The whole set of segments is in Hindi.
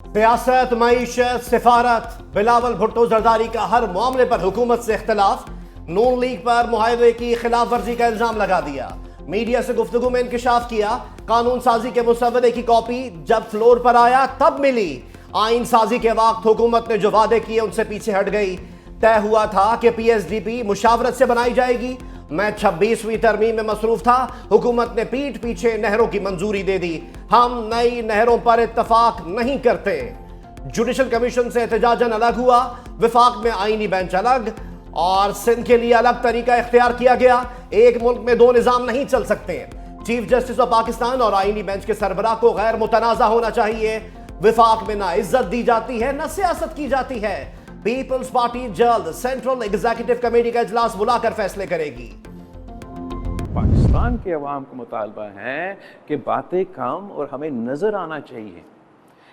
सियासत, मईशत, सिफारत, बिलावल भुट्टो जरदारी का हर मामले पर हुकूमत से इख्तिलाफ। नून लीग पर मुआहदे की खिलाफ वर्जी का इल्जाम लगा दिया। मीडिया से गुफ्तगू में इंकिशाफ किया। कानून साजी के मुसव्वदे की कॉपी जब फ्लोर पर आया तब मिली। आइन साजी के वक्त हुकूमत ने जो वादे किए उनसे पीछे हट गई। तय हुआ था कि पीएसडीपी मुशावरत से बनाई जाएगी। मैं 26वीं तरमीम में मसरूफ था। हुकूमत ने पीठ पीछे नहरों की मंजूरी दे दी। हम नई नहरों पर इत्तफाक नहीं करते। जुडिशल कमीशन से एहतजाजन अलग हुआ। विफाक में आईनी बेंच अलग और सिंध के लिए अलग तरीका इख्तियार किया गया। एक मुल्क में दो निजाम नहीं चल सकते। चीफ जस्टिस ऑफ पाकिस्तान और आईनी बेंच के सरबराह को गैर मुतनाज़ा होना चाहिए। विफाक में ना इज्जत दी जाती है, ना सियासत की जाती है। पीपल्स पार्टी जल्द सेंट्रल एग्जीक्यूटिव कमेटी का इजलास बुलाकर फैसले करेगी। पाकिस्तान के अवाम का मुतालबा है कि बातें कम और हमें नज़र आना चाहिए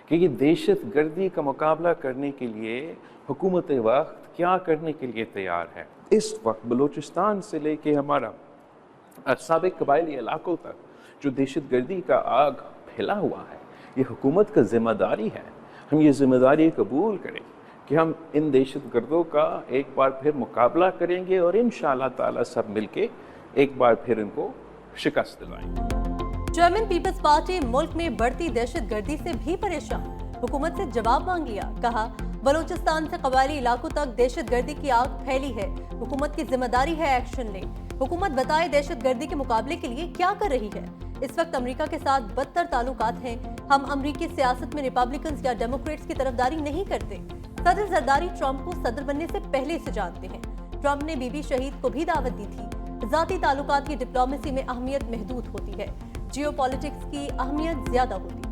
कि ये दहशत गर्दी का मुकाबला करने के लिए हुकूमत वक्त क्या करने के लिए तैयार है। इस वक्त बलूचिस्तान से लेके हमारा साबिक कबायली इलाकों तक जो दहशत गर्दी का आग फैला हुआ है, ये हुकूमत का जिम्मेदारी है। हम ये जिम्मेदारी कबूल करें कि हम इन दहशत गर्दों का एक बार फिर मुकाबला करेंगे और इंशाअल्लाह ताला सब मिलके एक बार फिर इनको शिकस्त दिलाएंगे। जर्मन पीपल्स पार्टी मुल्क में बढ़ती दहशत गर्दी से भी परेशान। हुकूमत से जवाब मांग लिया। कहा, बलूचिस्तान से कबायली इलाकों तक दहशत गर्दी की आग फैली है। हुकूमत की जिम्मेदारी है एक्शन ले। हुकूमत बताए दहशत गर्दी के मुकाबले के लिए क्या कर रही है। इस वक्त अमेरिका के साथ बदतर ताल्लुकात हैं। हम अमेरिकी सियासत में रिपब्लिकन या डेमोक्रेट्स की तरफदारी नहीं करते। सदर जरदारी ट्रंप को सदर बनने से पहले से जानते हैं। ट्रंप ने बीबी शहीद को भी दावत दी थी। जाती ताल्लुकात की डिप्लोमेसी में अहमियत महदूद होती है, जियोपॉलिटिक्स की अहमियत ज्यादा होती है।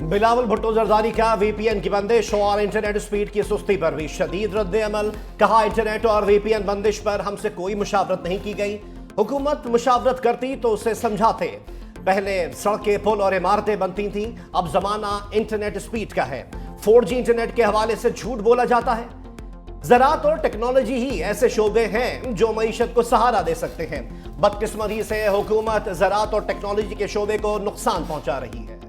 बिलावल भुट्टो जरदारी का वीपीएन की बंदिश और इंटरनेट स्पीड की सुस्ती पर भी शदीद रद्द अमल। कहा, इंटरनेट और वीपीएन बंदिश पर हमसे कोई मुशावरत नहीं की गई। हुकूमत मुशावरत करती तो उसे समझाते। पहले सड़कें, पुल और इमारतें बनती थीं, अब जमाना इंटरनेट स्पीड का है। 4G इंटरनेट के हवाले से झूठ बोला जाता है। ज़राअत और टेक्नोलॉजी ही ऐसे शोबे हैं जो मईशत को सहारा दे सकते हैं। बदकिस्मती से हुकूमत ज़राअत और टेक्नोलॉजी के शोबे को नुकसान पहुंचा रही है।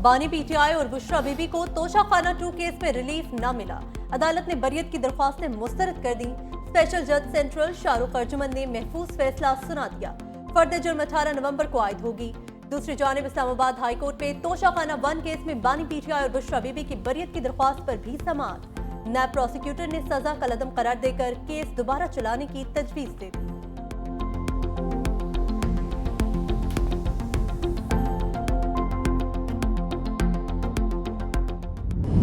बानी पीटीआई और बुशरा बीबी को तोशाखाना 2 केस में रिलीफ न मिला। अदालत ने बरियत की दरख्वास्तें मुस्तरद कर दी। स्पेशल जज सेंट्रल शाहरुख अर्जुमन ने महफूज फैसला सुना दिया। फर्द जुर्म 18 नवंबर को आयद होगी। दूसरी जानिब इस्लामाबाद हाई कोर्ट में तोशाखाना 1 केस में बानी पीटीआई और बुशरा बीबी की बरियत की दरख्वास्त पर भी समाअत। नायब प्रोसिक्यूटर ने सजा कलअदम करार देकर केस दोबारा चलाने की तजवीज दे दी।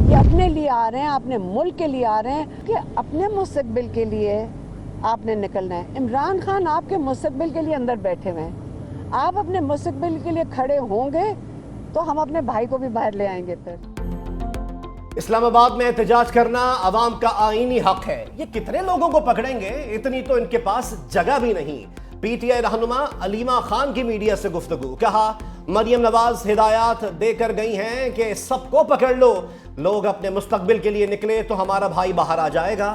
ये अपने लिए आ रहे हैं, अपने मुल्क के लिए आ रहे हैं कि अपने मुस्तकबिल के लिए आपने निकलना है। इमरान खान आपके मुस्तकबिल के लिए अंदर बैठे हुए हैं। आप अपने मुस्तकबिल के लिए खड़े होंगे तो हम अपने भाई को भी बाहर ले आएंगे। फिर इस्लामाबाद में एहतजाज करना अवाम का आईनी हक है। ये कितने लोगों को पकड़ेंगे, इतनी तो इनके पास जगह भी नहीं। पीटीआई रहनुमा अलीमा खान की मीडिया से गुफ्तगू। कहा, मरियम नवाज हिदायत देकर गई हैं कि सबको पकड़ लो। लोग अपने मुस्तकबिल के लिए निकले तो हमारा भाई बाहर आ जाएगा।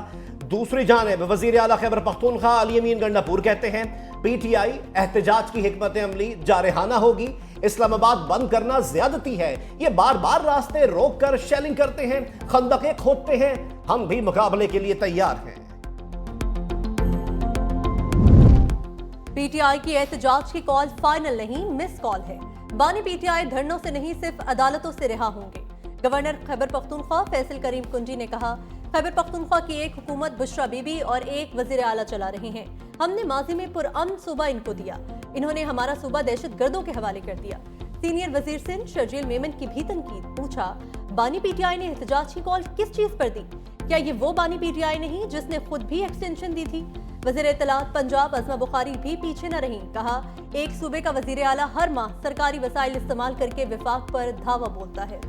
दूसरी जानिब वजीर आला खैबर पख्तूनख्वा अली अमीन गंडापुर कहते हैं, पीटीआई एहतजाज की हिकमत अमली जारहाना होगी। इस्लामाबाद बंद करना ज्यादती है। ये बार बार रास्ते रोक कर शेलिंग करते हैं, खंदकें खोदते हैं। हम भी मुकाबले के लिए तैयार हैं। पीटीआई की एहतजाज की कॉल फाइनल नहीं, मिस कॉल है। बानी पीटीआई धरनों से नहीं, सिर्फ अदालतों से रिहा होंगे। गवर्नर खैबर पख्तूनख्वा फैसल करीम कुंजी ने कहा, खैबर पख्तूनख्वा की एक हुकूमत बुशरा बीबी और एक वजीर आला चला रहे हैं। हमने माजी में पुरअमन सूबा इनको दिया, इन्होंने हमारा सूबा दहशत गर्दों के हवाले कर दिया। सीनियर वजीर सिंध शर्जील मेमन की भी तनकीद। पूछा, बानी पीटीआई ने एहतजाज की कॉल किस चीज पर दी? क्या ये वो बानी पीटीआई नहीं जिसने खुद भी एक्सटेंशन दी थी? वज़ीर इत्तलात पंजाब अज़मा बुखारी भी पीछे न रही। कहा, एक सूबे का वज़ीर आला हर माह सरकारी वसाइल इस्तेमाल करके विफाक पर धावा बोलता है।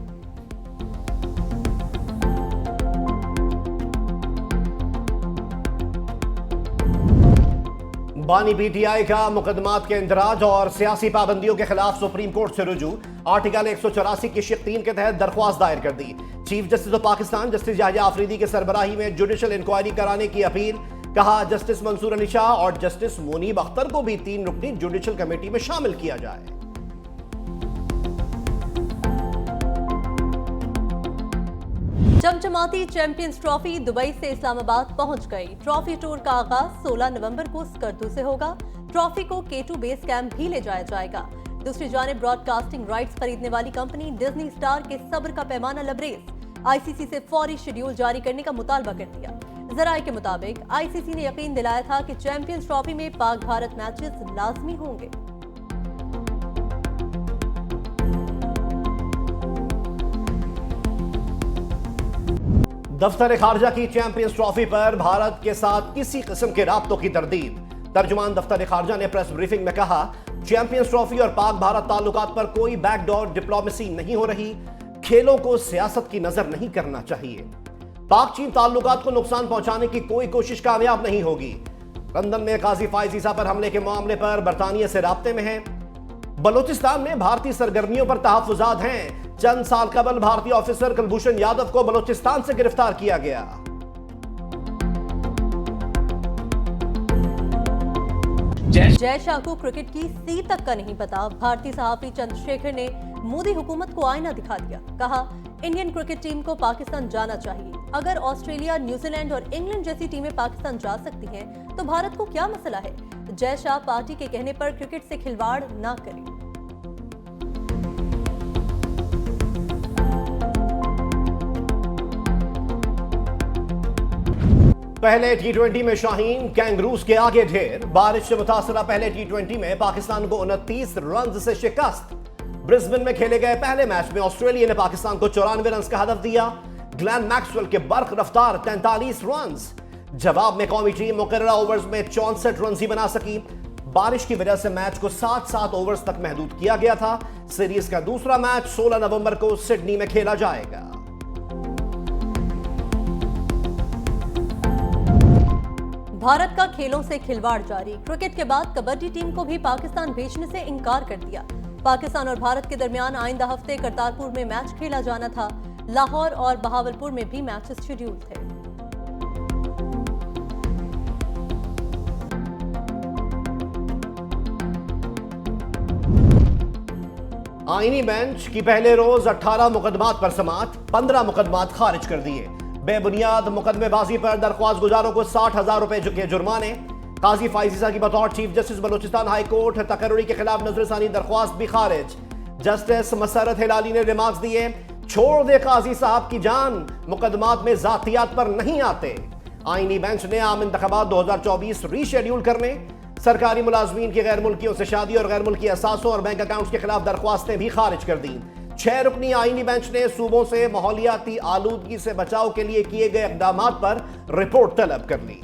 बानी पीटीआई का मुकदमात के इंदराज और सियासी पाबंदियों के खिलाफ सुप्रीम कोर्ट से रुजू। आर्टिकल 184 की शिक 3 के तहत दरख्वास्त दायर कर दी। Chief justice of Pakistan justice Yahya Afridi की सरबराही में जुडिशल इंक्वायरी कराने की अपील। कहा जस्टिस मंसूर अली शाह और जस्टिस मुनीब अख्तर को भी 3 रुकनी जुडिशल कमेटी में शामिल किया जाए। चमचमाती चैंपियंस ट्रॉफी दुबई से इस्लामाबाद पहुंच गई। ट्रॉफी टूर का आगाज 16 नवंबर को स्कर्दू से होगा। ट्रॉफी को K2 बेस कैंप भी ले जाया जाएगा। दूसरी जानिब ब्रॉडकास्टिंग राइट्स खरीदने वाली कंपनी डिज्नी स्टार के सब्र का पैमाना लबरेज। आईसीसी से फौरी शेड्यूल जारी करने का मुतालबा कर दिया। जराये के मुताबिक आईसीसी ने यकीन दिलाया था कि चैंपियंस ट्रॉफी में पाक भारत मैचेस लाजमी होंगे। दफ्तर खारजा की चैंपियंस ट्रॉफी पर भारत के साथ किसी किस्म के राब्तों की तरदीद। तर्जुमान दफ्तर खारजा ने प्रेस ब्रीफिंग में कहा चैंपियंस ट्रॉफी और पाक भारत ताल्लुकात पर कोई बैकडोर डिप्लोमेसी नहीं हो रही। खेलों को सियासत की नजर नहीं करना चाहिए। पाक चीन ताल्लुकात को नुकसान पहुंचाने की कोई कोशिश कामयाब नहीं होगी। लंदन में काजी फाइज ईसा पर हमले के मामले पर बरतानिया से राब्ते में है। बलोचिस्तान में भारतीय सरगर्मियों पर तहफ्फुजात हैं। चंद साल कबल भारतीय ऑफिसर कुलभूषण यादव को बलोचिस्तान से गिरफ्तार किया गया। जय शाह को क्रिकेट की सी तक का नहीं पता। भारतीय सहाफी चंद्रशेखर ने मोदी हुकूमत को आईना दिखा दिया। कहा इंडियन क्रिकेट टीम को पाकिस्तान जाना चाहिए। अगर ऑस्ट्रेलिया, न्यूजीलैंड और इंग्लैंड जैसी टीमें पाकिस्तान जा सकती हैं, तो भारत को क्या मसला है। जय शाह पार्टी के कहने पर क्रिकेट से खिलवाड़ ना करें। पहले T20 में शाहीन कैंगरूज के आगे ढेर। बारिश से मुतासरा पहले T20 में पाकिस्तान को 29 रन से शिकस्त। ब्रिस्बेन में खेले गए पहले मैच में ऑस्ट्रेलिया ने पाकिस्तान को 94 रन का हदफ दिया। ग्लेन मैक्सवेल के बर्क रफ्तार 43 रन। जवाब में कौमी टीम मुकर्ररा ओवर्स में 64 रन ही बना सकी। बारिश की वजह से मैच को 7 ओवर्स तक महदूद किया गया था। सीरीज का दूसरा मैच 16 नवंबर को सिडनी में खेला जाएगा। भारत का खेलों से खिलवाड़ जारी। क्रिकेट के बाद कबड्डी टीम को भी पाकिस्तान भेजने से इनकार कर दिया। पाकिस्तान और भारत के दरमियान आइंदा हफ्ते करतारपुर में मैच खेला जाना था। लाहौर और बहावलपुर में भी मैचेस शेड्यूल थे। आईनी बेंच की पहले रोज 18 मुकदमात पर समाअत। 15 मुकदमात खारिज कर दिए। बेबुनियाद मुकदमेबाजी पर दरख्वास्त गुजारों को 60,000 रुपए के जुर्माने। काजी फाइज ईसा की बतौर chief justice Balochistan high court तकर्री के खिलाफ नजरसानी दरख्वास्त भी खारिज। जस्टिस मसरत हिलाली ने रिमार्क्स दिए छोड़ दे काजी साहब की जान, मुकदमात में जातियात पर नहीं आते। आईनी बेंच ने आम इंतखाबात 2024 रीशेड्यूल करने, सरकारी मुलाजमीन की गैर मुल्कियों से शादी और गैर मुल्की असासों और बैंक अकाउंट्स के खिलाफ दरख्वास्तें भी खारिज कर दी। 6 रुकनी आईनी बेंच ने सूबों से माहौलियाती आलूदगी से बचाव के लिए किए गए इक़दामात पर रिपोर्ट तलब कर ली।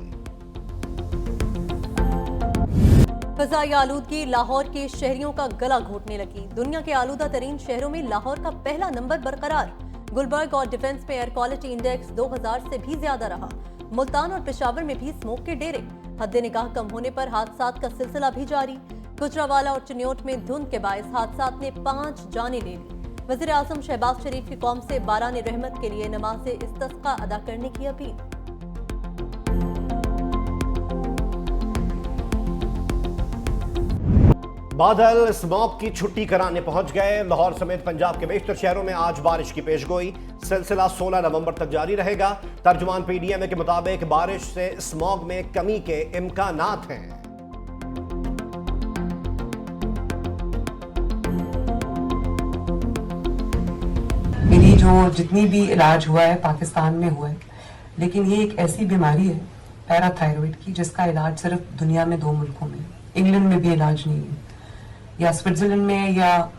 फ़ज़ाई आलूदगी लाहौर के शहरियों का गला घोटने लगी। दुनिया के आलूदा तरीन शहरों में लाहौर का पहला नंबर बरकरार। गुलबर्ग और डिफेंस में एयर क्वालिटी इंडेक्स 2000 से भी ज्यादा रहा। मुल्तान और पेशावर में भी स्मोक के डेरे। हद्दे निगाह कम होने पर हादसात का सिलसिला भी जारी। गुजरावाला और चिन्योट में धुंध के बायस हादसात ने 5 जानें ले ली। वज़ीर आज़म शहबाज शरीफ की कौम से बारान रहमत के लिए नमाज इस्तिस्का अदा करने की अपील। बादल स्मॉग की छुट्टी कराने पहुंच गए। लाहौर समेत पंजाब के बेशतर शहरों में आज बारिश की पेशगोई। सिलसिला 16 नवंबर तक जारी रहेगा। तर्जुमान पीडीएम के मुताबिक बारिश से स्मॉग में कमी के इम्कानात हैं। मेरी जो जितनी भी इलाज हुआ है पाकिस्तान में हुआ है, लेकिन ये एक ऐसी बीमारी है पैराथायरॉइड की जिसका इलाज सिर्फ दुनिया में 2 मुल्कों में, इंग्लैंड में भी इलाज नहीं है, या स्विट्जरलैंड में या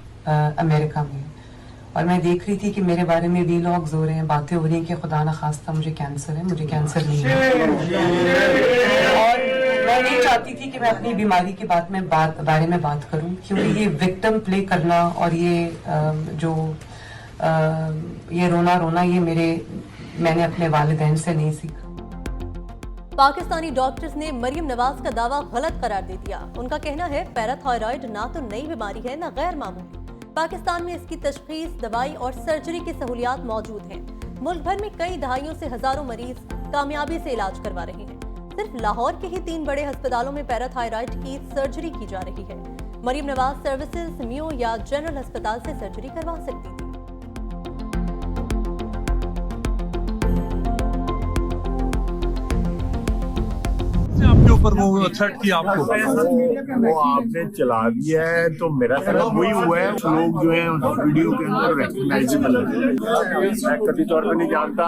अमेरिका में। और मैं देख रही थी कि मेरे बारे में वीलॉग्स हो रहे हैं, बातें हो रही हैं कि खुदा न खास्ता मुझे कैंसर है। मुझे कैंसर नहीं है। और मैं नहीं चाहती थी कि मैं अपनी बीमारी के बारे में बात करूं, क्योंकि ये विक्टिम प्ले करना और ये रोना ये मैंने अपने वालिदैन से नहीं सीखा। पाकिस्तानी डॉक्टर्स ने मरियम नवाज का दावा गलत करार दे दिया। उनका कहना है पैराथायरॉयड ना तो नई बीमारी है, ना गैर मामूली। पाकिस्तान में इसकी तशखीस, दवाई और सर्जरी की सहूलियात मौजूद हैं। मुल्क भर में कई दहाइयों से हजारों मरीज कामयाबी से इलाज करवा रहे हैं। सिर्फ लाहौर के ही 3 बड़े अस्पतालों में पैराथायरॉयड की सर्जरी की जा रही है। मरियम नवाज सर्विसेज मियो या जनरल अस्पताल से सर्जरी करवा सकती थी। आपके ऊपर वो थ्रेट किया आपको, वो आपने चला दिया है, तो मेरा ख्याल वही हुआ है। लोग जो है वीडियो के अंदर रिकग्नाइजेबल है, मैं कभी तौर पर नहीं जानता।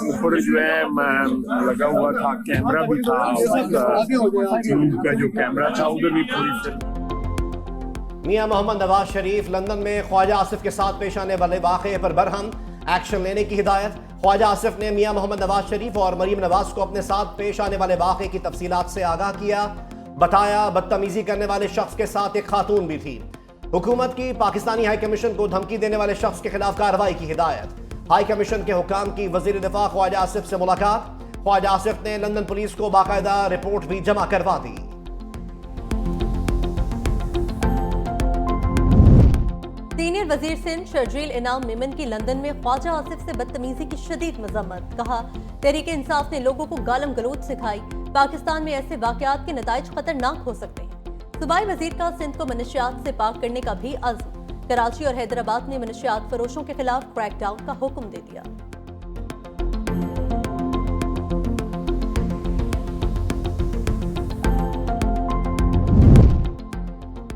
ऊपर जो है लगा हुआ था, कैमरा भी था, उसका जो कैमरा था उधर भी पूरी फिल्म। मियां मोहम्मद नवाज शरीफ लंदन में ख्वाजा आसिफ के साथ पेश आने वाले वाक़े पर बरहम, एक्शन लेने की हिदायत। ख्वाजा आसिफ ने मियां मोहम्मद नवाज शरीफ और मरीम नवाज को अपने साथ पेश आने वाले वाक़े की तफसीलात से आगाह किया। बताया बदतमीजी करने वाले शख्स के साथ एक खातून भी थी। हुकूमत की पाकिस्तानी हाई कमीशन को धमकी देने वाले शख्स के खिलाफ कार्रवाई की हिदायत। हाई कमीशन के हुकाम की वजीर दिफा ख्वाजा आसिफ से मुलाकात। ख्वाजा आसिफ ने लंदन पुलिस को बाकायदा रिपोर्ट भी जमा करवा दी। सीनियर वजीर सिंध शर्जील इनाम मेमन की लंदन में ख्वाजा आसिफ से बदतमीजी की शदीद मजम्मत। कहा, तहरीक इंसाफ ने लोगों को गालम गलोच सिखाई। पाकिस्तान में ऐसे वाकयात के नताइज खतरनाक हो सकते हैं। सूबाई वजीर का सिंध को मनशियात से पाक करने का भी अज़्म। कराची और हैदराबाद ने मनशियात फरोशों के खिलाफ क्रैकडाउन का हुक्म दे दिया।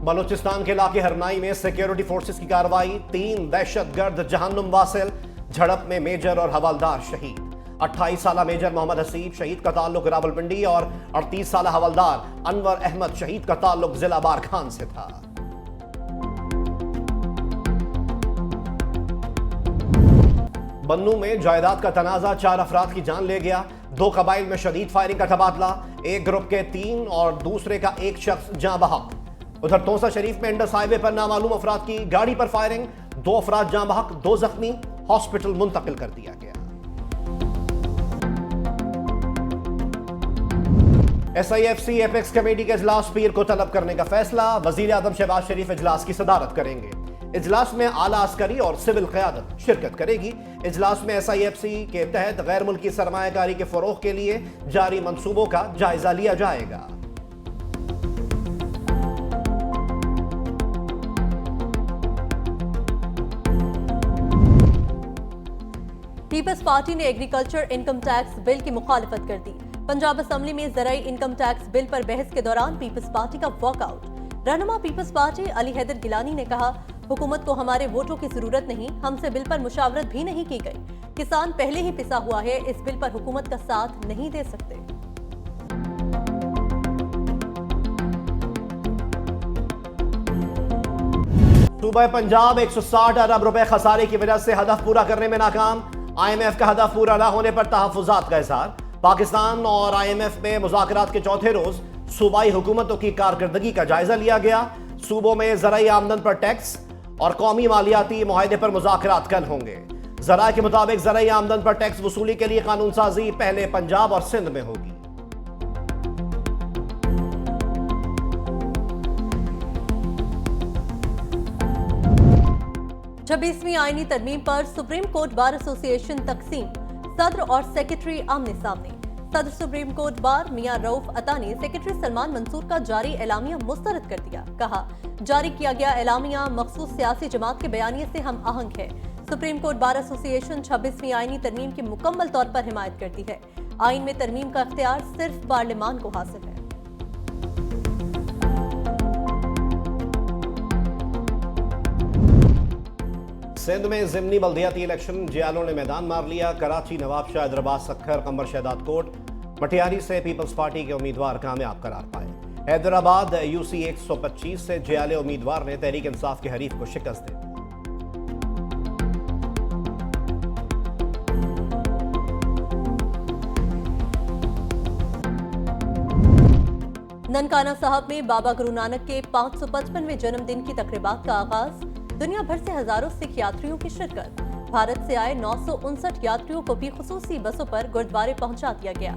बलूचिस्तान के इलाके हरनाई में सिक्योरिटी फोर्सेस की कार्रवाई। 3 दहशतगर्द जहन्नुम वासिल, झड़प में मेजर और हवलदार शहीद। 28 साला मेजर मोहम्मद हसीब शहीद का ताल्लुक रावलपिंडी और 38 साला हवलदार अनवर अहमद शहीद का ताल्लुक जिला बारखान से था। बन्नू में जायदाद का तनाजा 4 अफराद की जान ले गया। 2 कबाइल में शदीद फायरिंग का तबादला। एक ग्रुप के 3 और दूसरे का 1 शख्स जाँ बहक। उधर तोसा शरीफ में इंडस हाईवे पर नामालूम अफराद की गाड़ी पर फायरिंग। 2 अफराद जाँ बहक, 2 जख्मी, हॉस्पिटल मुंतकिल कर दिया गया। SIFC एपेक्स कमेटी के इजलास पीर को तलब करने का फैसला। वजीर आजम शहबाज शरीफ इजलास की सदारत करेंगे। इजलास में आला अस्करी और सिविल क़यादत शिरकत करेगी। इजलास में SIFC के तहत गैर मुल्की सरमायाकारी के फरोग के लिए जारी मंसूबों का जायजा लिया जाएगा। पीपल्स पार्टी ने एग्रीकल्चर इनकम टैक्स बिल की मुखालिफत कर दी। पंजाब असम्बली में ज़राई इनकम टैक्स बिल पर बहस के दौरान पीपल्स पार्टी का वॉकआउट। रहनुमा पीपल्स पार्टी अली हैदर गिलानी ने कहा, हुकूमत को हमारे वोटों की जरूरत नहीं, हमसे बिल पर मुशावरत भी नहीं की गई। किसान पहले ही पिसा हुआ है, इस बिल पर हुकूमत का साथ नहीं दे सकते। सूबा पंजाब 160 अरब रुपए खसारे की वजह से हदफ पूरा करने में नाकाम। IMF का हदफ पूरा न होने पर तहफ़्फ़ुज़ात का इज़हार। पाकिस्तान और IMF में मुज़ाकरात के चौथे रोज सूबाई हुकूमतों की कारकर्दगी का जायजा लिया गया। सूबों में ज़राई आमदन पर टैक्स और कौमी मालियाती मुआहदे पर मुज़ाकरात कल होंगे। ज़राए के मुताबिक ज़राई आमदन पर टैक्स वसूली के लिए कानून साजी पहले पंजाब और सिंध में होगी। छब्बीसवीं आईनी तरमीम पर सुप्रीम कोर्ट बार एसोसिएशन तकसीम। सदर और सेक्रेटरी आमने सामने। सदर सुप्रीम कोर्ट बार मियां रऊफ अता ने सेक्रेटरी सलमान मंसूर का जारी एलामिया मुस्तरद कर दिया। कहा, जारी किया गया एलामिया मखसूस सियासी जमात के बयानिए से हम आहंग है। सुप्रीम कोर्ट बार एसोसिएशन 26वीं आईनी तरमीम की मुकम्मल तौर पर हिमायत करती है। आइन में तरमीम का इख्तियार सिर्फ पार्लियामान को हासिल है। सिंध में ज़िमनी बल्दियाती इलेक्शन, जियालों ने मैदान मार लिया। कराची, नवाबशाह, हैदराबाद, सक्खर, कंबर शहदाद कोट, मटियारी से पीपल्स पार्टी के उम्मीदवार कामयाब करार पाए। हैदराबाद UC 125 से जियाले उम्मीदवार ने तहरीक इंसाफ के हरीफ को शिकस्त दी। ननकाना साहब में बाबा गुरु नानक के 555वें जन्मदिन की तकरीबात का आगाज। दुनिया भर से हजारों सिख यात्रियों की शिरकत। भारत से आए 959 यात्रियों को भी खुसूसी बसों पर गुरुद्वारे पहुंचा दिया गया।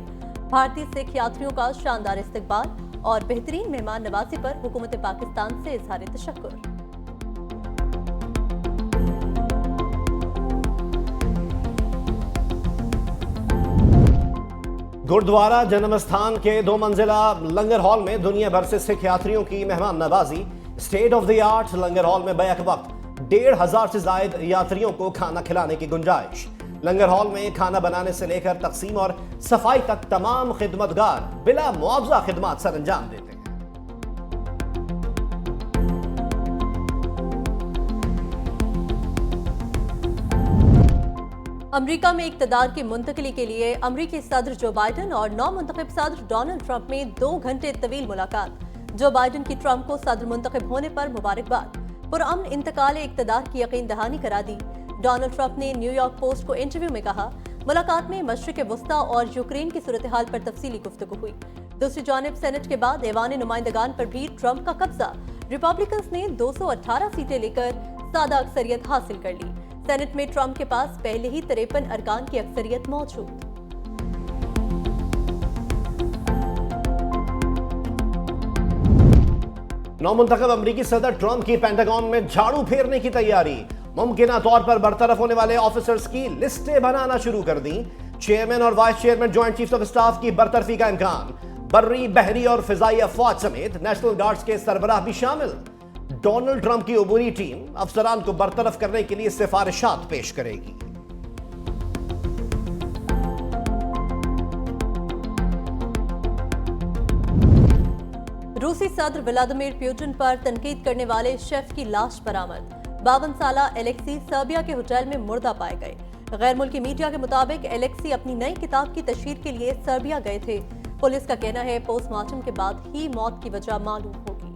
भारतीय सिख यात्रियों का शानदार इस्तकबाल और बेहतरीन मेहमान नवाजी पर हुकूमत पाकिस्तान से इजहार तशक्कुर। गुरुद्वारा जन्म स्थान के 2 मंजिला लंगर हॉल में दुनिया भर से सिख यात्रियों की मेहमान नवाजी। State of the art langar hall में बैक वक्त 1,500 से ज्यादा यात्रियों को खाना खिलाने की गुंजाइश। लंगर हॉल में खाना बनाने से लेकर तकसीम और सफाई तक तमाम खिदमतगार बिला मुआवजा खिदमत सर अंजाम देते हैं। अमेरिका में इक़्तिदार की मुंतकिली के लिए अमेरिकी सदर जो बाइडन और नौ मुंतखब सदर डोनाल्ड ट्रंप में 2 घंटे तवील मुलाकात। जो बाइडन की ट्रंप को सदर मुंतखब होने पर मुबारकबाद, पुरअमन इंतकाल इक़्तिदार की यकीन दहानी करा दी। डोनाल्ड ट्रंप ने न्यूयॉर्क पोस्ट को इंटरव्यू में कहा, मुलाकात में मशरिक़ वस्ता और यूक्रेन की सूरत हाल पर तफसीली गुफ्तगू हुई। दूसरी जानिब सेनेट के बाद ऐवान नुमाइंदगान पर भी ट्रंप का कब्जा। रिपब्लिकन्स ने 218 सीटें लेकर सादा अक्सरियत हासिल कर ली। सेनेट में ट्रंप के पास पहले ही 53 अरकान की अक्सरियत मौजूद। नौमुंतखब अमरीकी सदर ट्रंप की पेंटागन में झाड़ू फेरने की तैयारी। मुमकिना तौर पर बरतरफ होने वाले ऑफिसर्स की लिस्टें बनाना शुरू कर दी। चेयरमैन और vice chairman joint chief of staff की बरतरफी का इम्कान। बर्री, बहरी और फिजाई अफवाज समेत नेशनल गार्ड्स के सरबराह भी शामिल। डोनाल्ड ट्रंप की अबूरी टीम अफसरान को बरतरफ करने के लिए सिफारिशात पेश करेगी। रूसी सदर व्लादिमीर पुतिन पर तनकीद करने वाले शेफ की लाश बरामद। 52 साला एलेक्सी सर्बिया के होटल में मुर्दा पाए गए। गैर मुल्की मीडिया के मुताबिक एलेक्सी अपनी नई किताब की तशहीर के लिए सर्बिया गए थे। पुलिस का कहना है पोस्टमार्टम के बाद ही मौत की वजह मालूम होगी।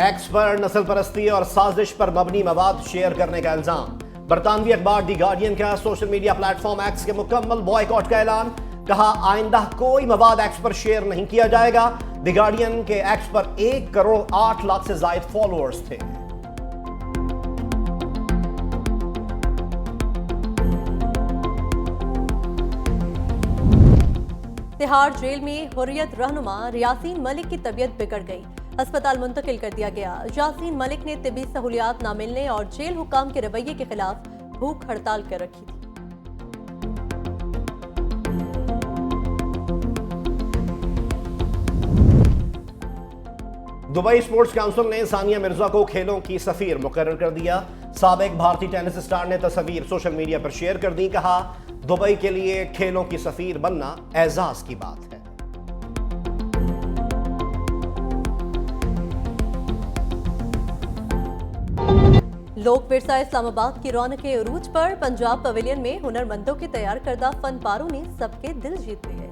एक्स पर नस्ल परस्ती और साजिश पर मबनी मवाद शेयर करने का इल्जाम। बरतानवी अखबार दी गार्डियन का सोशल मीडिया प्लेटफॉर्म एक्स के मुकम्मल बॉयकॉट का ऐलान। कहा, आइंदा कोई मवाद एक्स पर शेयर नहीं किया जाएगा। दी गार्डियन के एक्स पर 1 करोड़ 8 लाख से ज्यादा फॉलोअर्स थे। तिहाड़ जेल में हुर्रियत रहनुमा यासीन मलिक की तबीयत बिगड़ गई। अस्पताल मुंतकिल कर दिया गया। यासीन मलिक ने तिब्बी सहूलियात न मिलने और जेल हुकाम के रवैये के खिलाफ भूख हड़ताल कर रखी थी। दुबई स्पोर्ट्स काउंसिल ने सानिया मिर्जा को खेलों की सफीर मुकर्रर कर दिया। साबिक भारतीय टेनिस स्टार ने तस्वीर सोशल मीडिया पर शेयर कर दी। कहा, दुबई के लिए खेलों की सफीर बनना एजाज की बात है। लोक विरसा इस्लामाबाद की रौनक के उरूज पर पंजाब पवेलियन में हुनरमंदों के तैयार करदा फनपारों ने सबके दिल जीत लिए।